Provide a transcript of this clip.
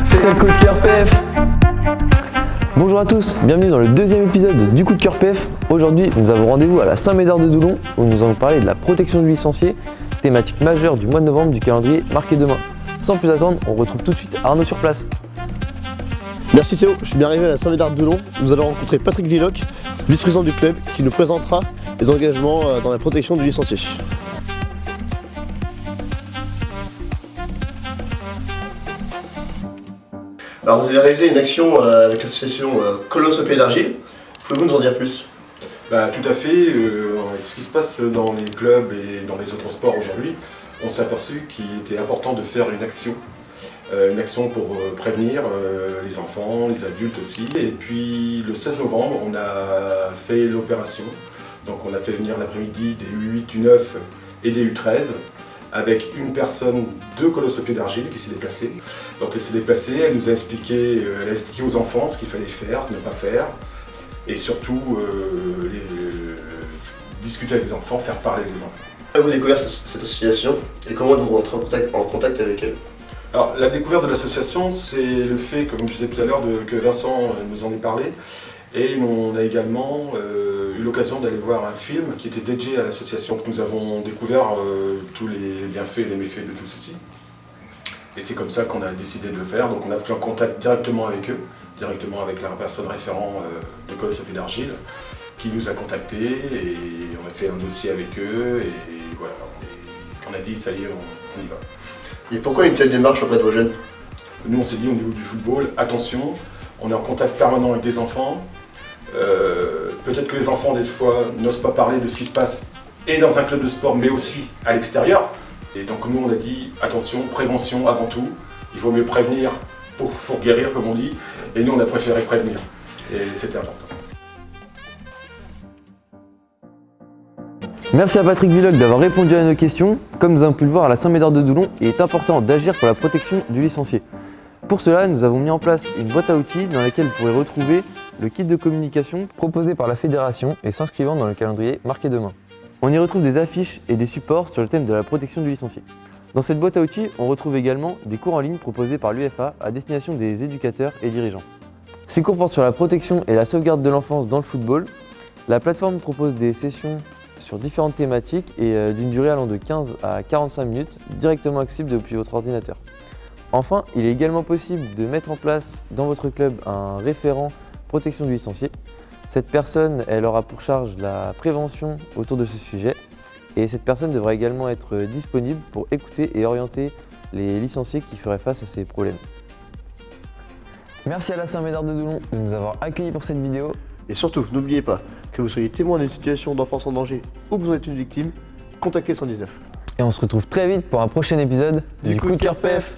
C'est le coup de cœur PF. Bonjour à tous, bienvenue dans le deuxième épisode du coup de cœur PF. Aujourd'hui, nous avons rendez-vous à la Saint-Médard-de-Doulon où nous allons parler de la protection du licencié, thématique majeure du mois de novembre du calendrier marqué demain. Sans plus attendre, on retrouve tout de suite Arnaud sur place. Merci Théo, je suis bien arrivé à la Saint-Médard-de-Doulon. Nous allons rencontrer Patrick Villoc, vice-président du club, qui nous présentera les engagements dans la protection du licencié. Alors vous avez réalisé une action avec l'association Colosse au Pied d'Argile. Pouvez-vous nous en dire plus? Tout à fait. Ce qui se passe dans les clubs et dans les autres sports aujourd'hui, on s'est aperçu qu'il était important de faire une action pour prévenir les enfants, les adultes aussi. Et puis le 16 novembre, on a fait l'opération. Donc on a fait venir l'après-midi des U8, U9 et des U13 avec une personne de Colosse au Pied d'Argile qui s'est déplacée. Donc elle s'est déplacée, elle nous a expliqué, elle a expliqué aux enfants ce qu'il fallait faire, ne pas faire. Et surtout discuter avec les enfants, faire parler les enfants. Comment avez-vous découvert cette association et comment vous rentrez en contact avec elle? Alors la découverte de l'association, c'est le fait, comme je disais tout à l'heure, que Vincent nous en ait parlé. Et on a également eu l'occasion d'aller voir un film qui était dédié à l'association. Nous avons découvert tous les bienfaits et les méfaits de tout ceci. Et c'est comme ça qu'on a décidé de le faire. Donc on a pris en contact directement avec eux, directement avec la personne référent de Colosse au Pied d'Argile, qui nous a contactés et on a fait un dossier avec eux. Et voilà, on a dit ça y est, on y va. Et pourquoi une telle démarche auprès de vos jeunes? Nous on s'est dit au niveau du football, attention, on est en contact permanent avec des enfants. Peut-être que les enfants des fois n'osent pas parler de ce qui se passe et dans un club de sport mais aussi à l'extérieur. Et donc nous on a dit attention, prévention avant tout, il vaut mieux prévenir pour guérir comme on dit, et nous on a préféré prévenir et c'était important. Merci à Patrick Villoc d'avoir répondu à nos questions. Comme nous avons pu le voir à la Saint-Médard-de-Doulon, il est important d'agir pour la protection du licencié. Pour cela, nous avons mis en place une boîte à outils dans laquelle vous pourrez retrouver le kit de communication proposé par la fédération et s'inscrivant dans le calendrier marqué demain. On y retrouve des affiches et des supports sur le thème de la protection du licencié. Dans cette boîte à outils, on retrouve également des cours en ligne proposés par l'UFA à destination des éducateurs et dirigeants. Ces cours portent sur la protection et la sauvegarde de l'enfance dans le football. La plateforme propose des sessions sur différentes thématiques et d'une durée allant de 15 à 45 minutes, directement accessible depuis votre ordinateur. Enfin, il est également possible de mettre en place dans votre club un référent protection du licencié. Cette personne, elle aura pour charge la prévention autour de ce sujet et cette personne devra également être disponible pour écouter et orienter les licenciés qui feraient face à ces problèmes. Merci à la Saint-Médard-de-Doulon de nous avoir accueillis pour cette vidéo. Et surtout, n'oubliez pas que vous soyez témoin d'une situation d'enfance en danger ou que vous êtes une victime, contactez 119. Et on se retrouve très vite pour un prochain épisode du coup de cœur PF.